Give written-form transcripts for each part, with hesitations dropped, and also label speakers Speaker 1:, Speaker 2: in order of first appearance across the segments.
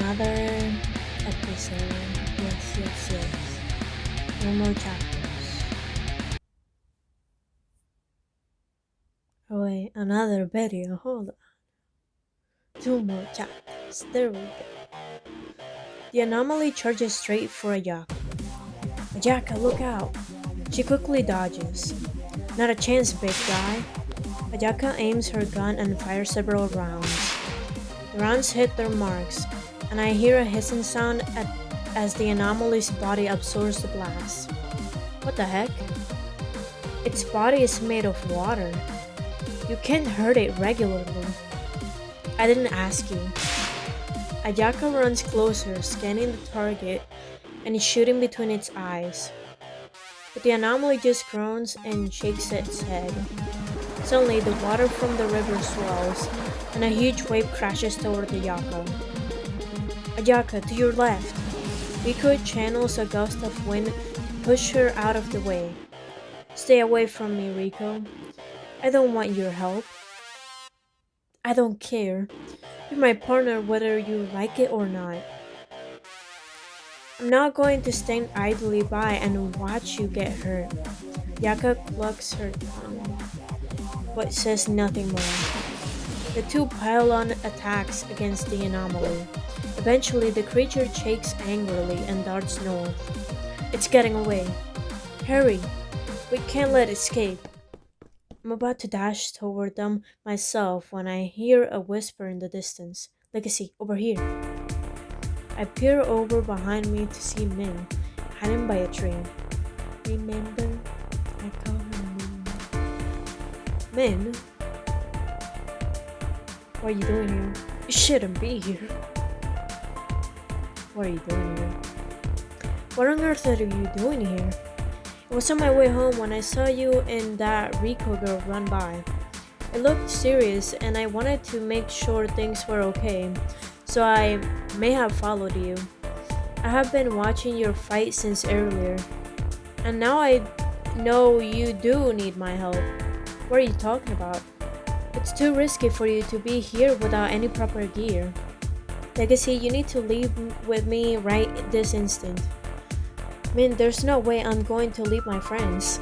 Speaker 1: another episode. Yes. No more chapters. Oh wait, another video. Hold on. Two more chapters. There we go. The anomaly charges straight for Ayaka. Ayaka, look out! She quickly dodges. Not a chance, big guy. Ayaka aims her gun and fires several rounds. The rounds hit their marks, and I hear a hissing sound as the anomaly's body absorbs the blast. What the heck? Its body is made of water. You can't hurt it regularly. I didn't ask you. Ayaka runs closer, scanning the target and shooting between its eyes. But the anomaly just groans and shakes its head. Suddenly, the water from the river swells, and a huge wave crashes toward Ayaka. Ayaka, to your left. Riko channels a gust of wind to push her out of the way. Stay away from me, Riko. I don't want your help. I don't care. You're my partner whether you like it or not. I'm not going to stand idly by and watch you get hurt. Yaka clucks her tongue, but says nothing more. The two pile on attacks against the anomaly. Eventually, the creature shakes angrily and darts north. It's getting away. Hurry! We can't let it escape. I'm about to dash toward them myself when I hear a whisper in the distance. Legacy, over here. I peer over behind me to see Min, hiding by a tree. Remember, I call her Min. Min? What are you doing here? You shouldn't be here. What are you doing here? What on earth are you doing here? I was on my way home when I saw you and that Riko girl run by. It looked serious and I wanted to make sure things were okay, so I may have followed you. I have been watching your fight since earlier, and now I know you do need my help. What are you talking about? It's too risky for you to be here without any proper gear. Legacy, you need to leave with me right this instant. There's no way I'm going to leave my friends.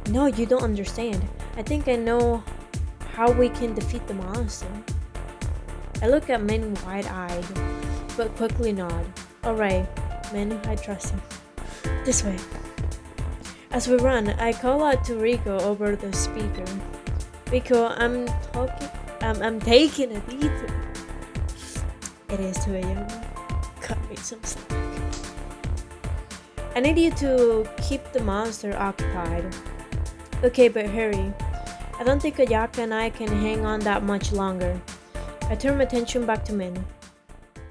Speaker 1: No, you don't understand. I think I know how we can defeat the monster. I look at Min wide-eyed, but quickly nod. Alright, Min, I trust you. This way. As we run, I call out to Riko over the speaker. Riko, I'm taking a detour. It is 2 a.m. Cut me some slack. I need you to keep the monster occupied. Okay, but hurry. I don't think Ayaka and I can hang on that much longer. I turn my attention back to Min.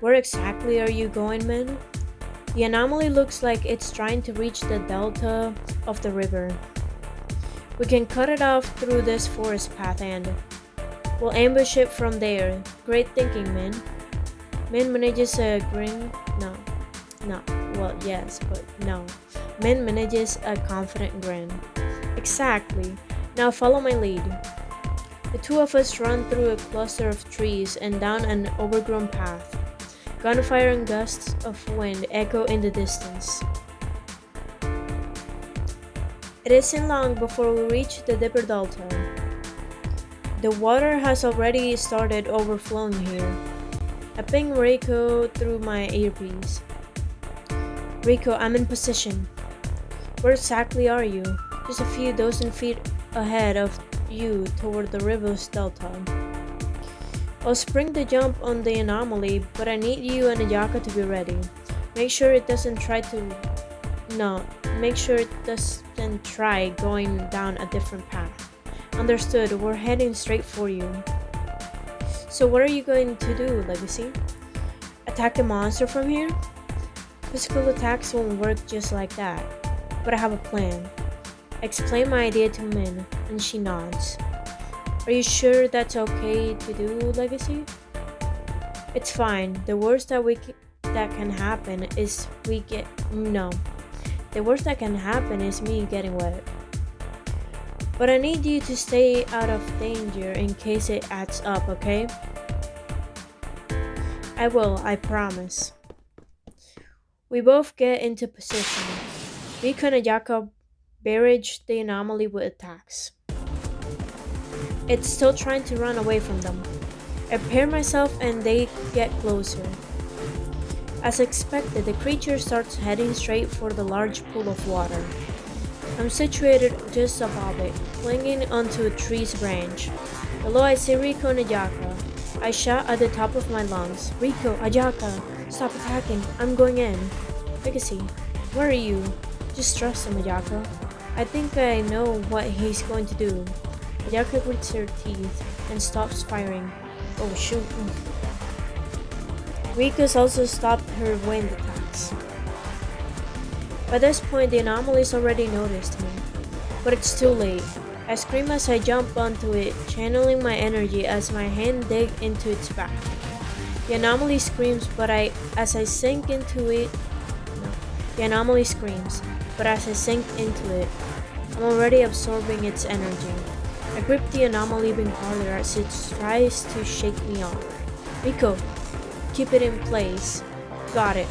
Speaker 1: Where exactly are you going, Min? The anomaly looks like it's trying to reach the delta of the river. We can cut it off through this forest path and we'll ambush it from there. Great thinking, Min. Min manages a grin. No. Well, yes, but no. Min manages a confident grin. Exactly. Now follow my lead. The two of us run through a cluster of trees and down an overgrown path. Gunfire and gusts of wind echo in the distance. It isn't long before we reach the Dipper Delta. The water has already started overflowing here. I ping Reiko through my earpiece. Riko, I'm in position. Where exactly are you? Just a few dozen feet ahead of you toward the river's delta. I'll spring the jump on the anomaly, but I need you and Ayaka to be ready. Make sure it doesn't try going down a different path. Understood, we're heading straight for you. So what are you going to do, Legacy? Attack the monster from here? Physical attacks won't work just like that, but I have a plan. I explain my idea to Min, and she nods. Are you sure that's okay to do, Legacy? It's fine. The worst that can happen is The worst that can happen is me getting wet. But I need you to stay out of danger in case it adds up, okay? I will, I promise. We both get into position. Rika and Jakob barrage the anomaly with attacks. It's still trying to run away from them. I prepare myself and they get closer. As expected, the creature starts heading straight for the large pool of water. I'm situated just above it, clinging onto a tree's branch. Below I see Riko and Ajaka. I shout at the top of my lungs, Riko, Ajaka, stop attacking, I'm going in. Legacy, where are you? Just trust him, Ajaka. I think I know what he's going to do. Ajaka grits her teeth and stops firing. Oh shoot. Riko's also stopped her wind attacks. By this point, the anomaly's already noticed me, but it's too late. I scream as I jump onto it, channeling my energy as my hand dig into its back. The anomaly screams, as I sink into it, no, the anomaly screams, but as I sink into it, I'm already absorbing its energy. I grip the anomaly even harder as it tries to shake me off. Riko, keep it in place. Got it.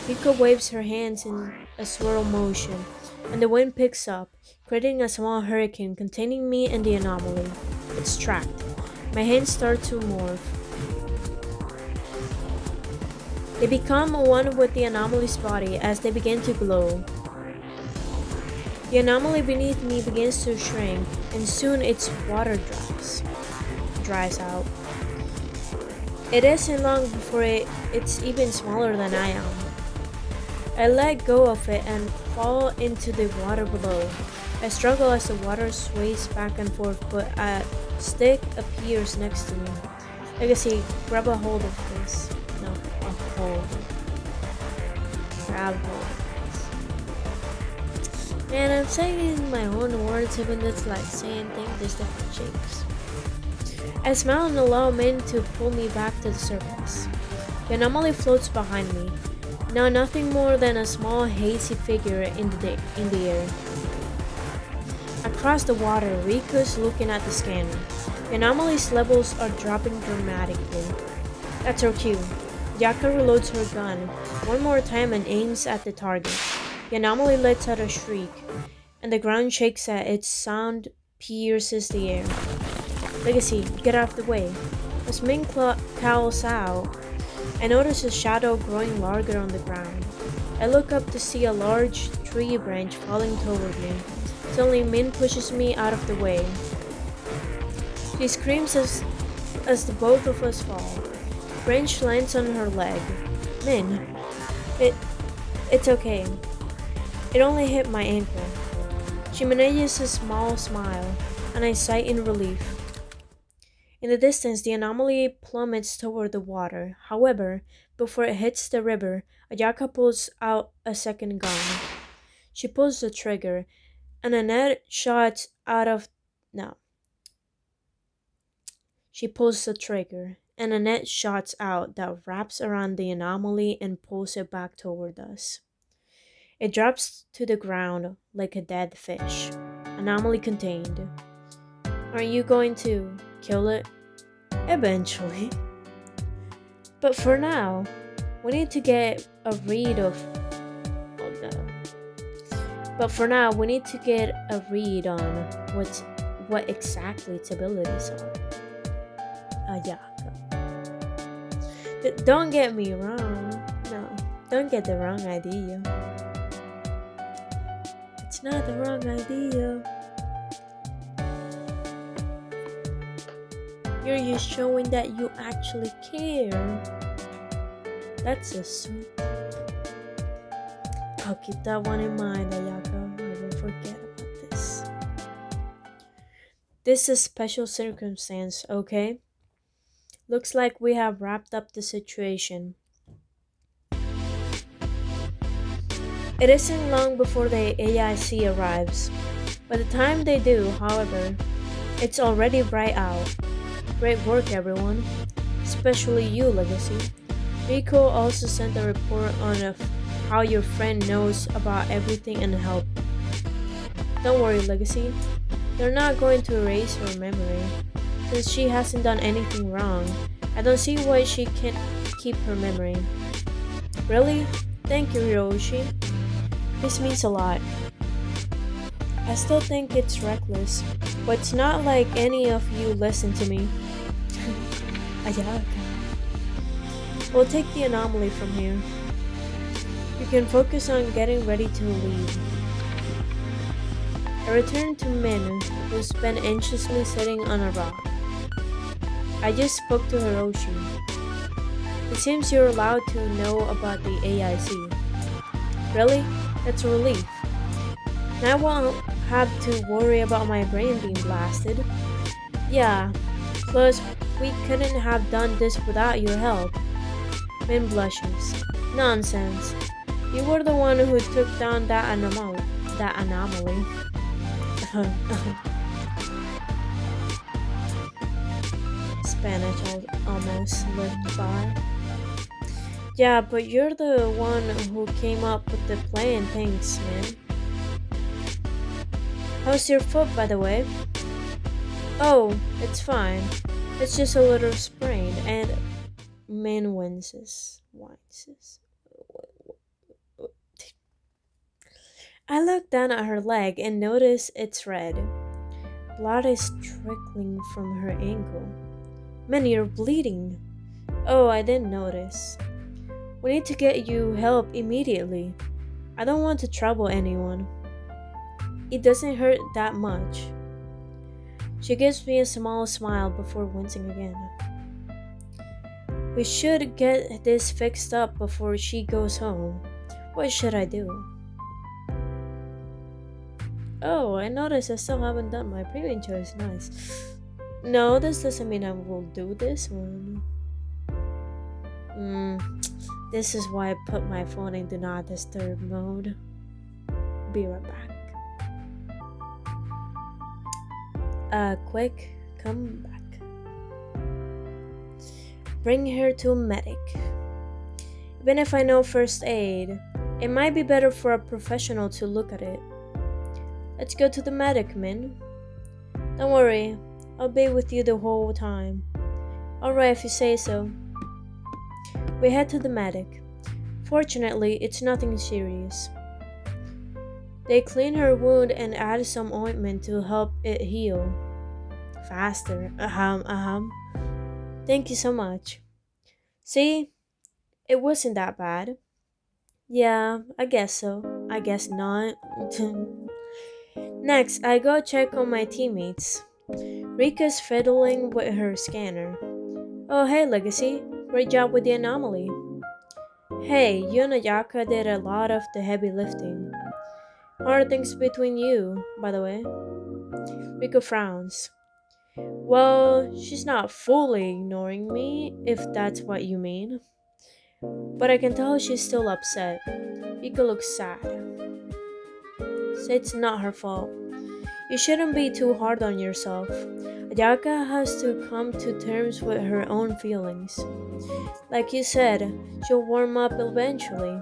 Speaker 1: Riko waves her hands in a swirl motion, and the wind picks up, creating a small hurricane containing me and the anomaly. It's trapped. My hands start to morph. They become one with the anomaly's body as they begin to glow. The anomaly beneath me begins to shrink, and soon its water dries out. It isn't long before it's even smaller than I am. I let go of it and fall into the water below. I struggle as the water sways back and forth, but a stick appears next to me. Legacy, grab a hold of this. No, a hold. Grab hold of this. Man, I'm saying my own words even it's like saying things in different shapes. I smile and allow men to pull me back to the surface. The anomaly floats behind me. Now nothing more than a small hazy figure in the air. Across the water, Riko's looking at the scanner. The anomaly's levels are dropping dramatically. That's her cue. Yaka reloads her gun one more time and aims at the target. The anomaly lets out a shriek, and the ground shakes as its sound pierces the air. Legacy, get out of the way. As Ming calls out, I notice a shadow growing larger on the ground. I look up to see a large tree branch falling toward me. Suddenly, Min pushes me out of the way. She screams as the both of us fall. The branch lands on her leg. Min, it's okay. It only hit my ankle. She manages a small smile, and I sigh in relief. In the distance, the anomaly plummets toward the water. However, before it hits the river, Ayaka pulls out a second gun. She pulls the trigger, and a net shoots out of... No. She pulls the trigger, and a net shots out that wraps around the anomaly and pulls it back toward us. It drops to the ground like a dead fish. Anomaly contained. Are you going to kill it? Eventually. But for now, we need to get a read on what exactly its abilities are. Ayaka. Don't get me wrong. No, don't get the wrong idea. It's not the wrong idea. You're just showing that you actually care. That's a sweet. I'll keep that one in mind, Ayaka. I won't forget about this. This is a special circumstance, okay? Looks like we have wrapped up the situation. It isn't long before the AIC arrives. By the time they do, however, it's already bright out. Great work, everyone. Especially you, Legacy. Rico also sent a report on how your friend knows about everything and help. Don't worry, Legacy. They're not going to erase her memory. Since she hasn't done anything wrong, I don't see why she keep her memory. Really? Thank you, Hiroshi. This means a lot. I still think it's reckless, but it's not like any of you listen to me. Ayaka. We'll take the anomaly from here. You can focus on getting ready to leave. I returned to Min, who's been anxiously sitting on a rock. I just spoke to Hiroshi. It seems you're allowed to know about the AIC. Really? That's a relief. Now I won't have to worry about my brain being blasted. Yeah, plus we couldn't have done this without your help. Min blushes. Nonsense. You were the one who took down that anomaly. Spanish almost slipped by. Yeah, but you're the one who came up with the plan, thanks, man. How's your foot, by the way? Oh, it's fine. It's just a little sprained, and Min winces. I look down at her leg and notice it's red. Blood is trickling from her ankle. Man, you're bleeding. Oh, I didn't notice. We need to get you help immediately. I don't want to trouble anyone. It doesn't hurt that much. She gives me a small smile before wincing again. We should get this fixed up before she goes home. What should I do? Oh, I noticed I still haven't done my premium choice. Nice. No, this doesn't mean I will do this one. This is why I put my phone in do not disturb mode. Be right back. Quick, come back. Bring her to a medic. Even if I know first aid, it might be better for a professional to look at it. Let's go to the medic, Min. Don't worry, I'll be with you the whole time. Alright if you say so. We head to the medic. Fortunately, it's nothing serious. They clean her wound and add some ointment to help it heal faster. Thank you so much. See? It wasn't that bad. Yeah, I guess so. I guess not. Next, I go check on my teammates. Rika's fiddling with her scanner. Oh, hey, Legacy. Great job with the anomaly. Hey, you and Ayaka did a lot of the heavy lifting. How are things between you, by the way? Rika frowns. Well, she's not fully ignoring me, if that's what you mean. But I can tell she's still upset. Rika looks sad. Say it's not her fault. You shouldn't be too hard on yourself. Ayaka has to come to terms with her own feelings. Like you said, she'll warm up eventually.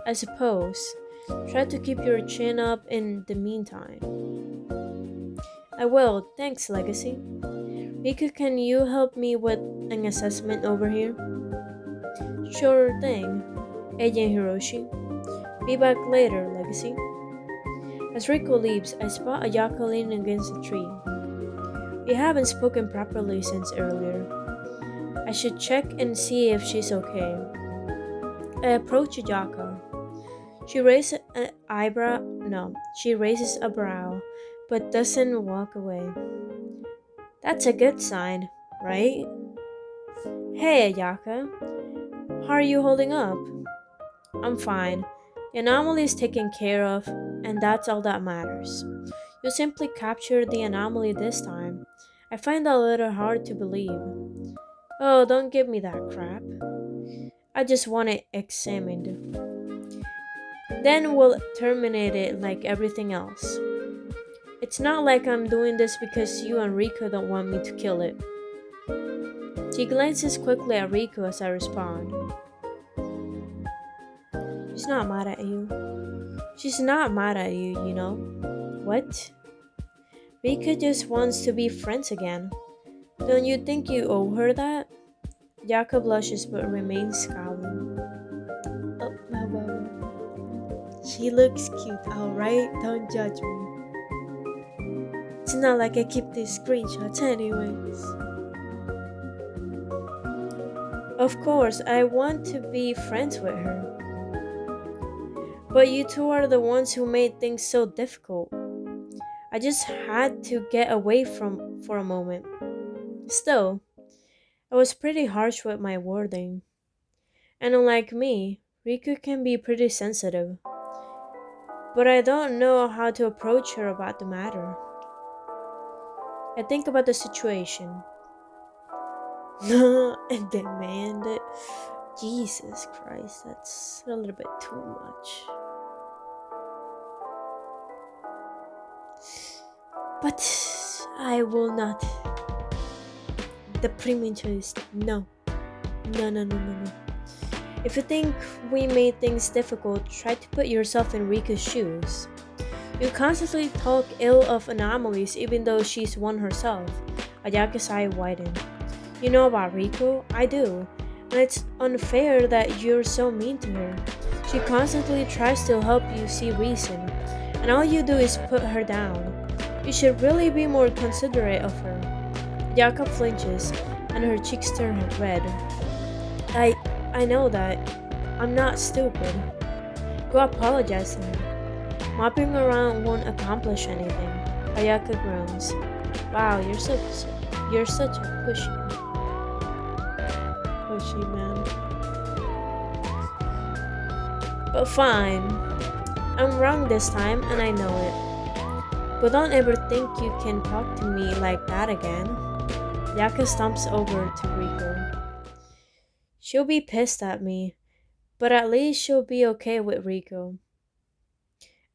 Speaker 1: I suppose. Try to keep your chin up in the meantime. I will, thanks, Legacy. Rika, can you help me with an assessment over here? Sure thing, Agent Hiroshi. Be back later, Legacy. As Rico leaves, I spot Ayaka leaning against a tree. We haven't spoken properly since earlier. I should check and see if she's okay. I approach Ayaka. She raises a brow, but doesn't walk away. That's a good sign, right? Hey, Ayaka. How are you holding up? I'm fine. The anomaly is taken care of, and that's all that matters. You simply captured the anomaly this time. I find that a little hard to believe. Oh, don't give me that crap. I just want it examined. Then we'll terminate it like everything else. It's not like I'm doing this because you and Rico don't want me to kill it. She glances quickly at Rico as I respond. She's not mad at you. She's not mad at you, you know. What? Rika just wants to be friends again. Don't you think you owe her that? Yaka blushes but remains scowling. Oh, wow, wow, wow. She looks cute, alright? Don't judge me. It's not like I keep these screenshots, anyways. Of course, I want to be friends with her. But you two are the ones who made things so difficult. I just had to get away from for a moment. Still, I was pretty harsh with my wording. And unlike me, Riku can be pretty sensitive. But I don't know how to approach her about the matter. I think about the situation. And demand it. Jesus Christ, that's a little bit too much. But I will not. The premium choice. No. No, no, no, no, no. If you think we made things difficult, try to put yourself in Riku's shoes. You constantly talk ill of Anomalies even though she's one herself. Ayaka's eye widened. You know about Riku? I do. And it's unfair that you're so mean to her. She constantly tries to help you see reason, and all you do is put her down. You should really be more considerate of her. Ayaka flinches, and her cheeks turn red. I know that. I'm not stupid. Go apologize to her. Mopping around won't accomplish anything. Ayaka groans. Wow, you're such a pushy man. But fine. I'm wrong this time and I know it. But don't ever think you can talk to me like that again. Yaka stomps over to Rico. She'll be pissed at me, but at least she'll be okay with Rico.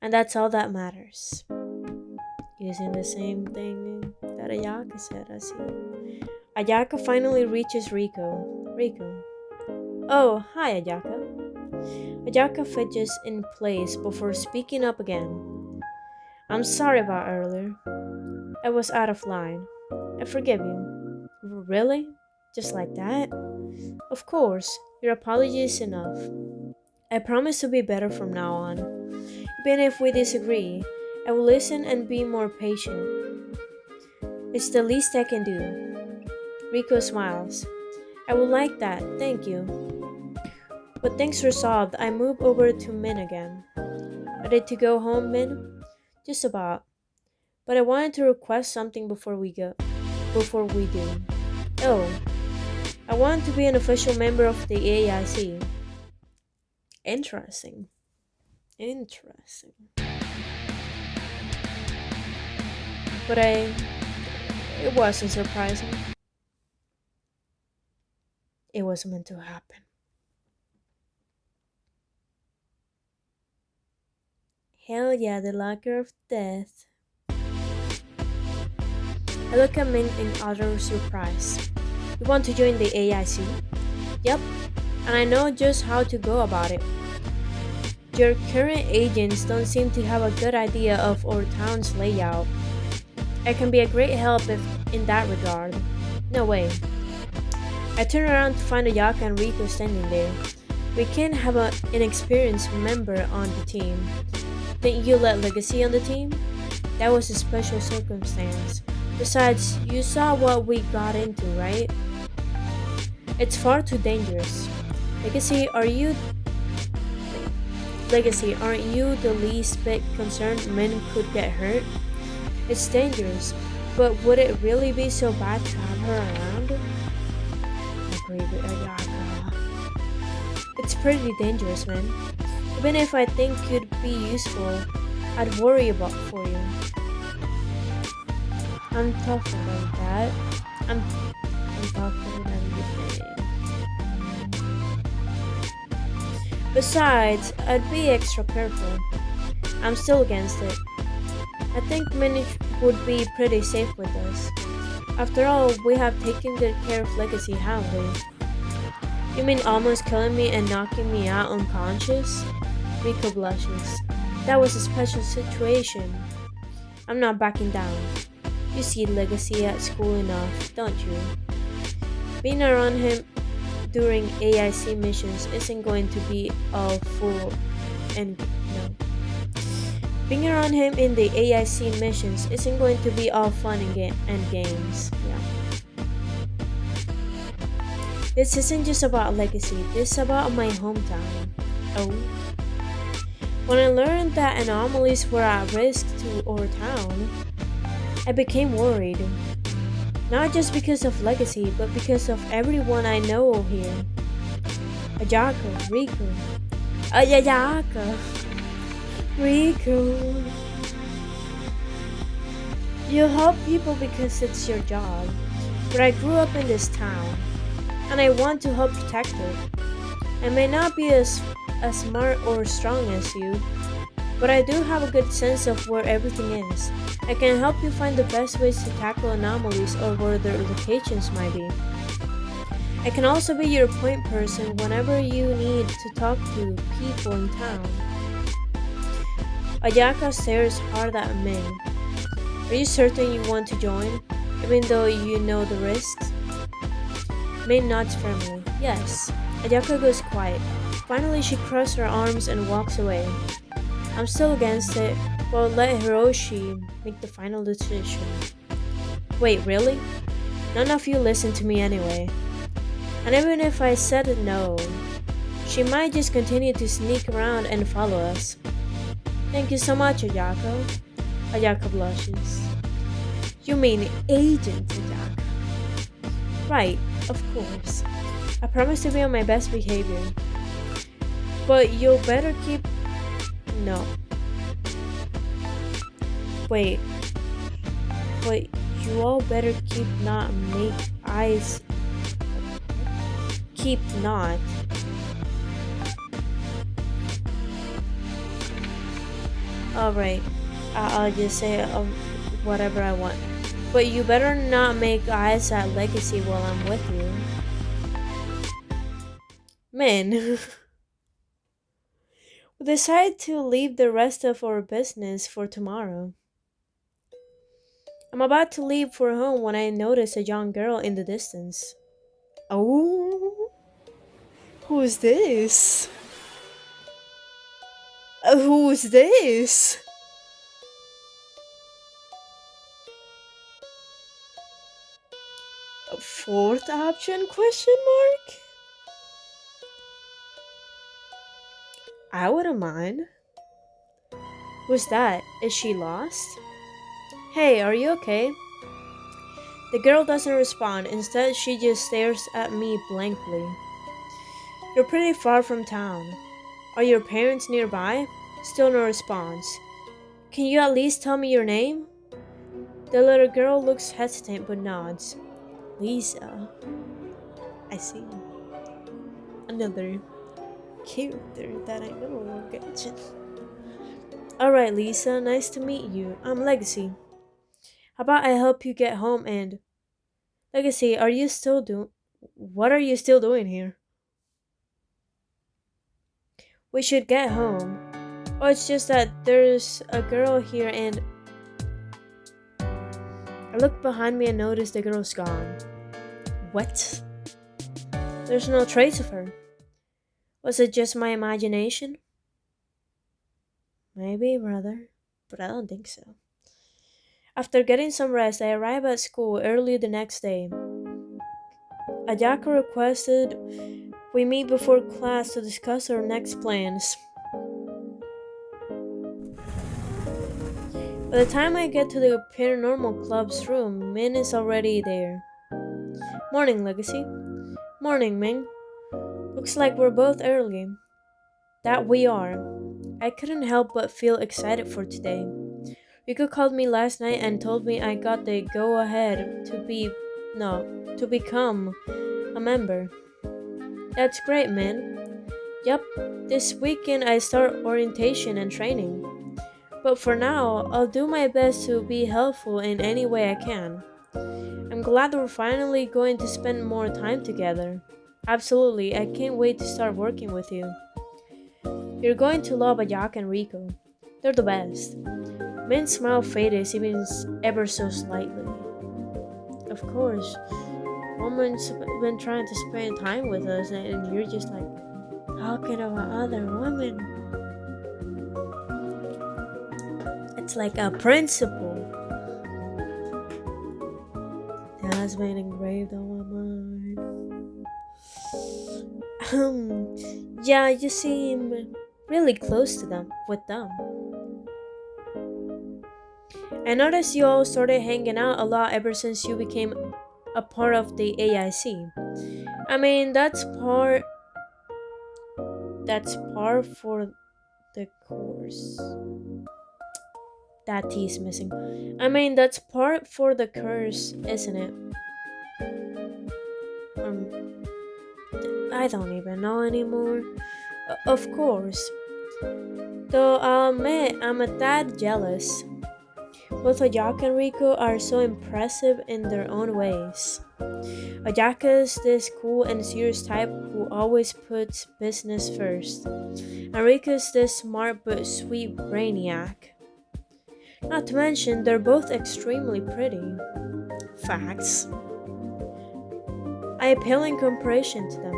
Speaker 1: And that's all that matters. Using the same thing that Ayaka said, I see. Ayaka finally reaches Rico. Rico. Oh, hi Ayaka. Ayaka fidgets in place before speaking up again. I'm sorry about earlier. I was out of line. I forgive you. Really? Just like that? Of course, your apology is enough. I promise to be better from now on. Even if we disagree, I will listen and be more patient. It's the least I can do. Rico smiles. I would like that, thank you. With things resolved, I move over to Min again. Ready to go home, Min? Just about. But I wanted to request something before we do. Oh, I want to be an official member of the AIC. Interesting. Interesting. But it wasn't surprising. It was meant to happen. Hell yeah, the locker of death. I look at Min in utter surprise. You want to join the AIC? Yep, and I know just how to go about it. Your current agents don't seem to have a good idea of our town's layout. I can be a great help in that regard. No way. I turn around to find Ayaka and Rico standing there. We can't have an inexperienced member on the team. Didn't you let Legacy on the team? That was a special circumstance. Besides, you saw what we got into, right? It's far too dangerous. Legacy, aren't you the least bit concerned Min could get hurt? It's dangerous, but would it really be so bad to have her around? I agree with Ayaka. It's pretty dangerous, man. Even if I think you'd be useful, I'd worry about for you. I'm tougher than that. I'm tougher than you think. Besides, I'd be extra careful. I'm still against it. I think Minich would be pretty safe with us. After all, we have taken good care of Legacy, haven't we? You mean almost killing me and knocking me out unconscious? Rico blushes. That was a special situation. I'm not backing down. You see Legacy at school enough, don't you? Being around him during AIC missions isn't going to be a full and no. Being around him in the AIC missions isn't going to be all fun and games. Yeah. This isn't just about legacy, this is about my hometown. Oh. When I learned that anomalies were at risk to our town, I became worried. Not just because of legacy, but because of everyone I know here. Ajako, Rico. Ayayaka. Rico. You help people because it's your job. But I grew up in this town, and I want to help protect it. I may not be as smart or strong as you, but I do have a good sense of where everything is. I can help you find the best ways to tackle anomalies or where their locations might be. I can also be your point person whenever you need to talk to people in town. Ayaka stares hard at Ming. Are you certain you want to join, even though you know the risks? Ming nods firmly. Yes. Ayaka goes quiet. Finally, she crosses her arms and walks away. I'm still against it, but I'll let Hiroshi make the final decision. Wait, really? None of you listen to me anyway. And even if I said no, she might just continue to sneak around and follow us. Thank you so much, Ayako. Ayaka blushes. You mean Agent Ayaka? Right, of course. I promise to be on my best behavior. But you'll better keep... No. Wait, you all better keep not make eyes. Keep not. Alright, I'll just say whatever I want. But you better not make eyes at Legacy while I'm with you. Man. We decided to leave the rest of our business for tomorrow. I'm about to leave for home when I notice a young girl in the distance. Oh, who's this? Who's this? A fourth option question mark? I wouldn't mind. Who's that? Is she lost? Hey, are you okay? The girl doesn't respond. Instead, she just stares at me blankly. You're pretty far from town. Are your parents nearby? Still no response. Can you at least tell me your name? The little girl looks hesitant but nods. Lisa. I see. Another character that I know will get you. Alright, Lisa, nice to meet you. I'm Legacy. How about I help you get home and... Legacy, what are you still doing here? We should get home. Oh, it's just that there's a girl here and... I look behind me and notice the girl's gone. What? There's no trace of her. Was it just my imagination? Maybe, brother, but I don't think so. After getting some rest, I arrive at school early the next day. Ayaka requested we meet before class to discuss our next plans. By the time I get to the paranormal club's room, Min is already there. Morning, Legacy. Morning, Ming. Looks like we're both early. That we are. I couldn't help but feel excited for today. Rico called me last night and told me I got the go-ahead to become a member. That's great, man. Yep, this weekend I start orientation and training. But for now, I'll do my best to be helpful in any way I can. I'm glad we're finally going to spend more time together. Absolutely, I can't wait to start working with you. You're going to love Ajak and Rico. They're the best. Min's smile faded even ever so slightly. Of course, woman's been trying to spend time with us, and you're just like talking about other women. It's like a principle that has been engraved on my mind. Yeah, you seem really close to them with them. I noticed you all started hanging out a lot ever since you became a part of the AIC. I mean, that's par for the course. That T is missing. I mean, that's part for the curse, isn't it? Um, I don't even know anymore. Of course. Though I'll admit, I'm a tad jealous. Both Ajaka and Rico are so impressive in their own ways. Ajaka's this cool and serious type who always puts business first. And Rico's this smart but sweet brainiac. Not to mention, they're both extremely pretty. Facts. I pale in comparison to them.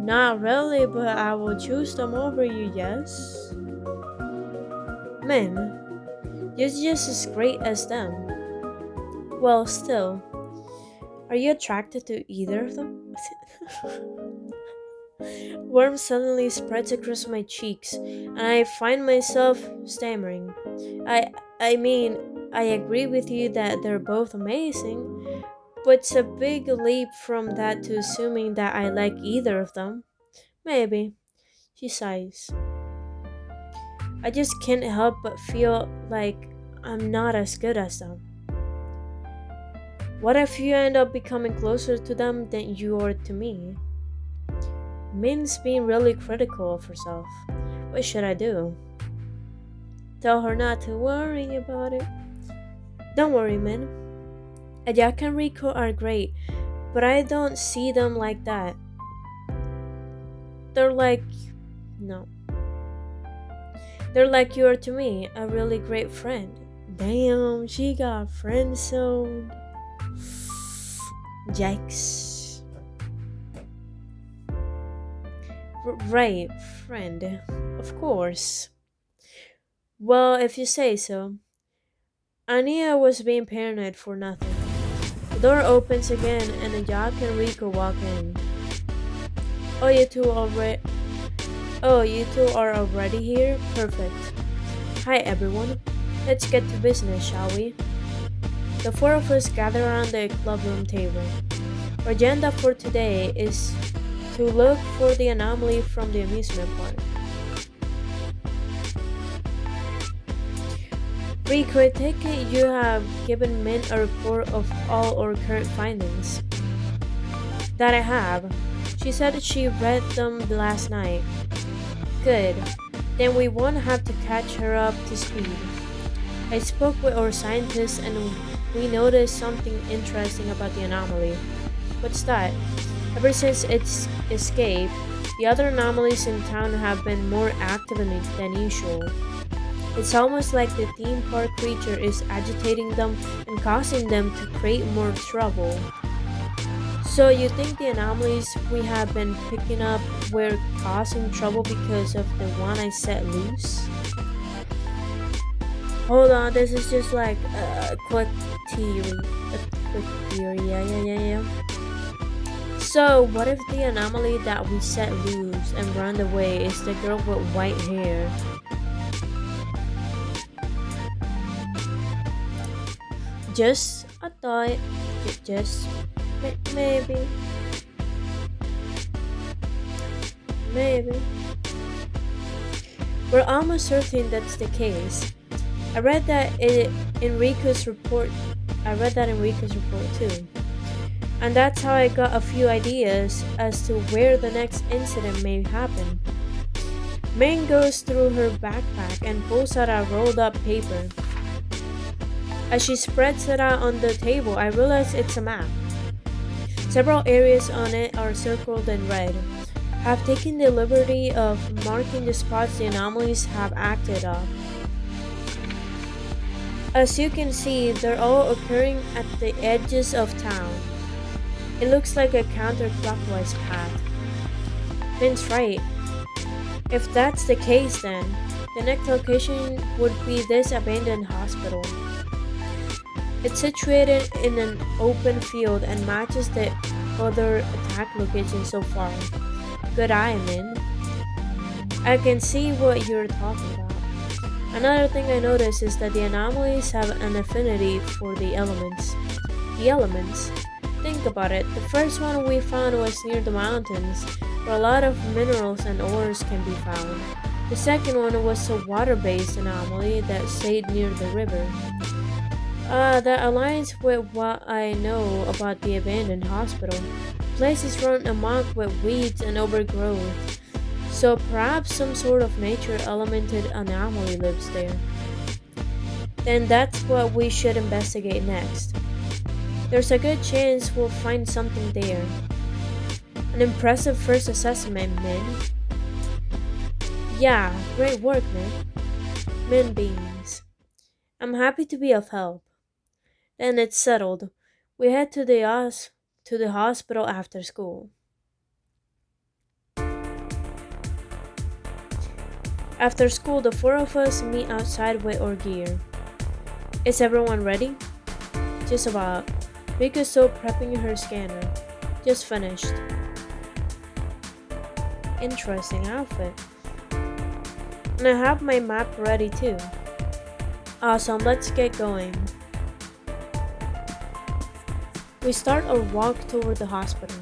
Speaker 1: Not really, but I will choose them over you, yes? Man, you're just as great as them. Well, still, are you attracted to either of them? Warmth suddenly spreads across my cheeks, and I find myself stammering. I mean, I agree with you that they're both amazing, but it's a big leap from that to assuming that I like either of them. Maybe. She sighs. I just can't help but feel like I'm not as good as them. What if you end up becoming closer to them than you are to me? Min's being really critical of herself. What should I do? Tell her not to worry about it. Don't worry, Min. Ajaka and Rico are great, but I don't see them like that. They're like... No. They're like you are to me, a really great friend. Damn, she got friend zoned. Yikes. Right, friend. Of course. Well, if you say so. Ania was being paranoid for nothing. The door opens again and Ajak and Rico walk in. Oh, you two are already here? Perfect. Hi everyone. Let's get to business, shall we? The four of us gather around the clubroom table. Our agenda for today is to look for the anomaly from the amusement park. Rico, I take it you have given Min a report of all our current findings. That I have. She said she read them last night. Good. Then we won't have to catch her up to speed. I spoke with our scientists and we noticed something interesting about the anomaly. What's that? Ever since its escape, the other anomalies in town have been more active than usual. It's almost like the theme park creature is agitating them and causing them to create more trouble. So you think the anomalies we have been picking up were causing trouble because of the one I set loose? Hold on, this is just like a quick theory. Yeah. So, what if the anomaly that we set loose and ran away is the girl with white hair? Just a thought. Just maybe. We're almost certain that's the case. I read that in Enrico's report too. And that's how I got a few ideas as to where the next incident may happen. Ming goes through her backpack and pulls out a rolled up paper. As she spreads it out on the table, I realize it's a map. Several areas on it are circled in red. I've taken the liberty of marking the spots the anomalies have acted on. As you can see, they're all occurring at the edges of town. It looks like a counterclockwise path. Ben's right. If that's the case, then the next location would be this abandoned hospital. It's situated in an open field and matches the other attack location so far. Good eye, man. I can see what you're talking about. Another thing I noticed is that the anomalies have an affinity for the elements. The elements? Think about it. The first one we found was near the mountains, where a lot of minerals and ores can be found. The second one was a water-based anomaly that stayed near the river. That aligns with what I know about the abandoned hospital. The place is run amok with weeds and overgrowth, so perhaps some sort of nature elemented anomaly lives there. Then that's what we should investigate next. There's a good chance we'll find something there. An impressive first assessment, Min. Yeah, great work, man. Min beans. I'm happy to be of help. Then it's settled. We head to the hospital after school. After school, the four of us meet outside with our gear. Is everyone ready? Just about. Rika's still prepping her scanner. Just finished. Interesting outfit. And I have my map ready too. Awesome, let's get going. We start our walk toward the hospital.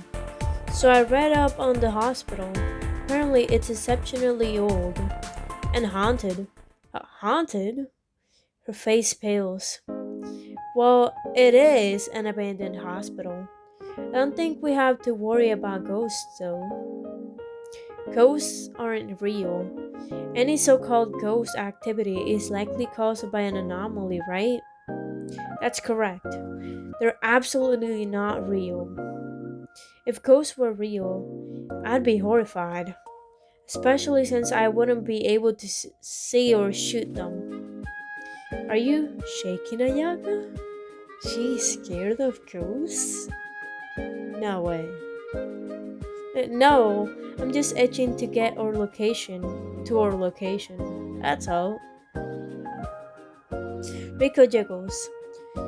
Speaker 1: So I read up on the hospital. Apparently it's exceptionally old. And haunted. Haunted? Her face pales. Well, it is an abandoned hospital. I don't think we have to worry about ghosts though. Ghosts aren't real. Any so-called ghost activity is likely caused by an anomaly, right? That's correct. They're absolutely not real. If ghosts were real, I'd be horrified. Especially since I wouldn't be able to see or shoot them. Are you shaking, Ayaka? She's scared of ghosts? No way. No, I'm just itching to get to our location. That's all. Rico jiggles.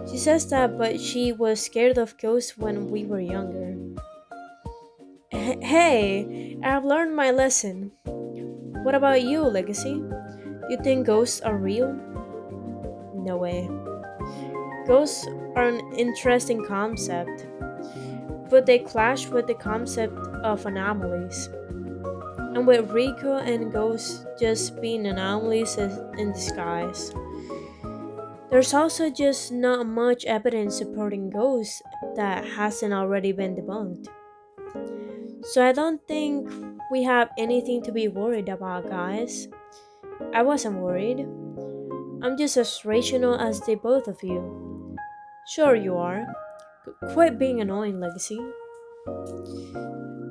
Speaker 1: She says that, but she was scared of ghosts when we were younger. Hey, I've learned my lesson. What about you, Legacy? You think ghosts are real? No way. Ghosts are an interesting concept, but they clash with the concept of anomalies. And with Rico and ghosts just being anomalies in disguise. There's also just not much evidence supporting ghosts that hasn't already been debunked. So I don't think we have anything to be worried about, guys. I wasn't worried. I'm just as rational as the both of you. Sure you are. Quit being annoying, Legacy.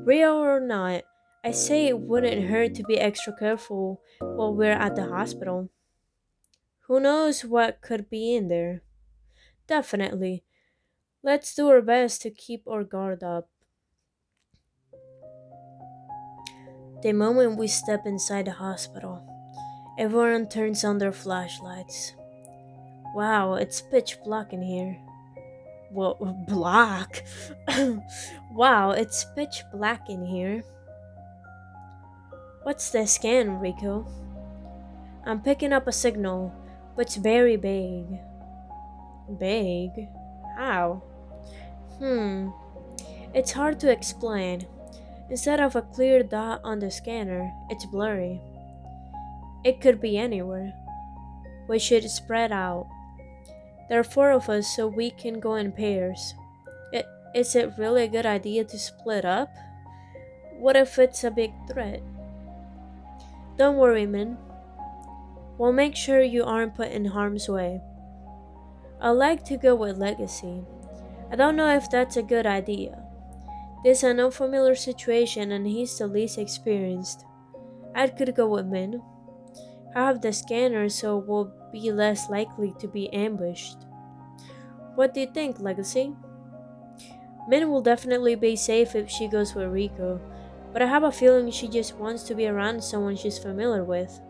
Speaker 1: Real or not, I say it wouldn't hurt to be extra careful while we're at the hospital. Who knows what could be in there? Definitely. Let's do our best to keep our guard up. The moment we step inside the hospital, everyone turns on their flashlights. Wow, it's pitch black in here. Well, black? Wow, it's pitch black in here. What's the scan, Rico? I'm picking up a signal, but it's very vague. Vague? How? It's hard to explain. Instead of a clear dot on the scanner, it's blurry. It could be anywhere. We should spread out. There are four of us, so we can go in pairs. Is it really a good idea to split up? What if it's a big threat? Don't worry, Min. We'll make sure you aren't put in harm's way. I like to go with Legacy. I don't know if that's a good idea. This is an unfamiliar situation and he's the least experienced. I could go with Min. Have the scanner so we'll be less likely to be ambushed. What do you think, Legacy? Min will definitely be safe if she goes with Rico, but I have a feeling she just wants to be around someone she's familiar with.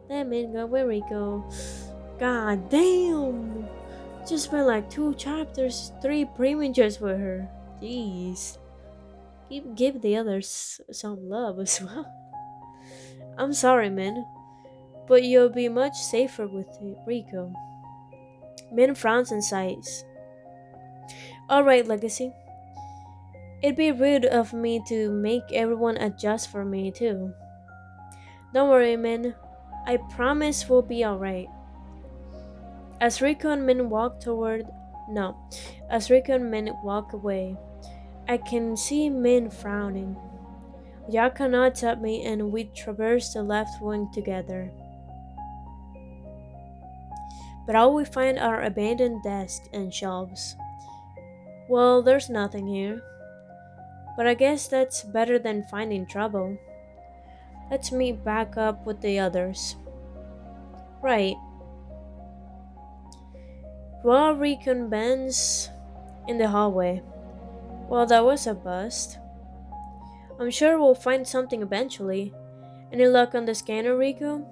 Speaker 1: Let Min go with Rico. God damn! Just spent like 2 chapters, 3 premonitions with her. Jeez. Give the others some love as well. I'm sorry, Min, but you'll be much safer with Rico. Min frowns and sighs. Alright, Legacy. It'd be rude of me to make everyone adjust for me, too. Don't worry, Min. I promise we'll be alright. As Rico and Min walk toward. No. As Rico and Min walk away, I can see Min frowning. Yaka nods at me and we traverse the left wing together. But all we find are abandoned desks and shelves. Well, there's nothing here. But I guess that's better than finding trouble. Let's meet back up with the others. Right. We'll reconvene in the hallway. Well, that was a bust. I'm sure we'll find something eventually. Any luck on the scanner, Rico?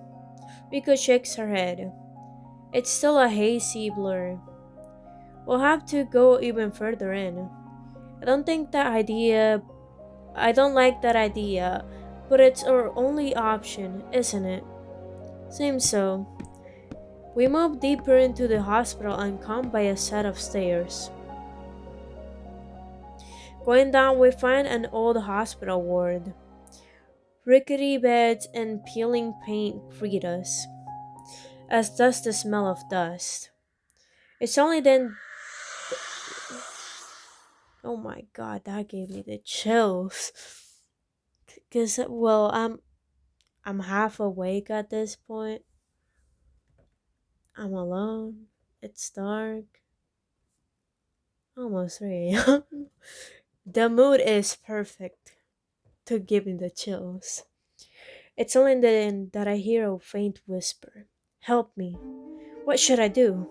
Speaker 1: Rico shakes her head. It's still a hazy blur. We'll have to go even further in. I don't think that idea. I don't like that idea, but it's our only option, isn't it? Seems so. We move deeper into the hospital and come by a set of stairs. Going down, we find an old hospital ward. Rickety beds and peeling paint greet us, as does the smell of dust. It's only then. Oh my god, that gave me the chills. Cause well, I'm half awake at this point. I'm alone. It's dark. Almost 3 a.m. The mood is perfect to give me the chills. It's only then that I hear a faint whisper. Help me. What should I do?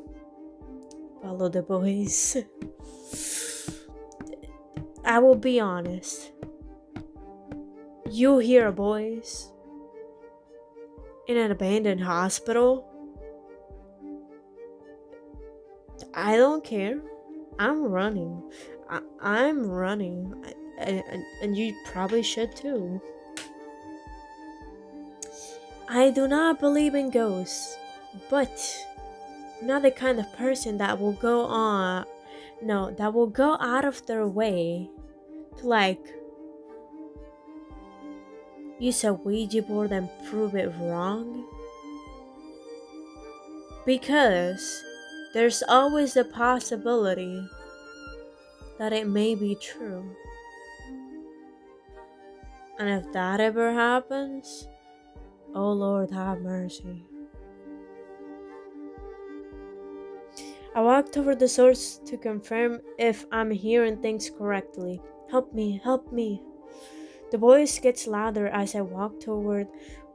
Speaker 1: Follow the voice. I will be honest. You hear a voice in an abandoned hospital? I don't care. I'm running. I'm running. And you probably should too. I do not believe in ghosts, but I'm not the kind of person that will go on. No, that will go out of their way to use a Ouija board and prove it wrong. Because there's always the possibility that it may be true. And if that ever happens, oh Lord, have mercy. I walked over the source to confirm if I'm hearing things correctly. Help me, help me. The voice gets louder as I walk toward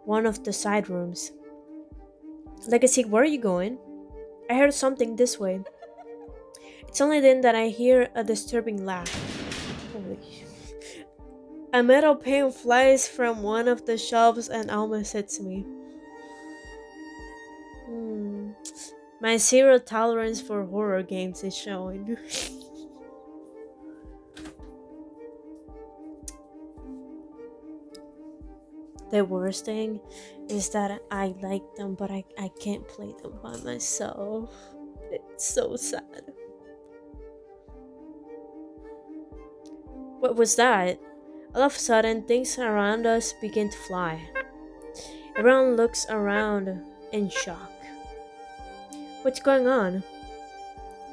Speaker 1: one of the side rooms. Legacy, where are you going? I heard something this way. It's only then that I hear a disturbing laugh. Holy shit. A metal pane flies from one of the shelves and almost hits me. My zero tolerance for horror games is showing. The worst thing is that I like them, but I can't play them by myself. It's so sad. What was that? All of a sudden, things around us begin to fly. Everyone looks around in shock. What's going on?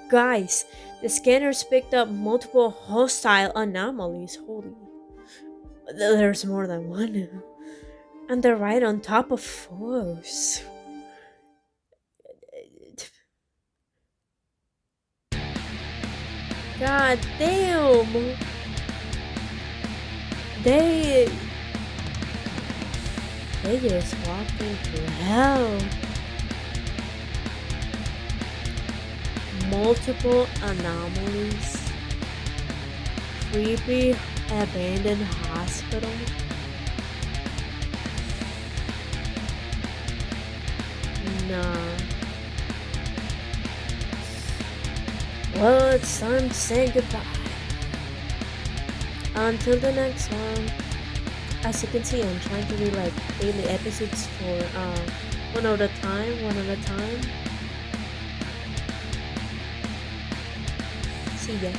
Speaker 1: Guys, the scanners picked up multiple hostile anomalies. Holy. There's more than one. And they're right on top of us. God damn. They They just walked into hell. Multiple anomalies. Creepy abandoned hospital. Nah. Well, it's time to say goodbye. Until the next one. As you can see, I'm trying to do like daily episodes for one at a time. See ya.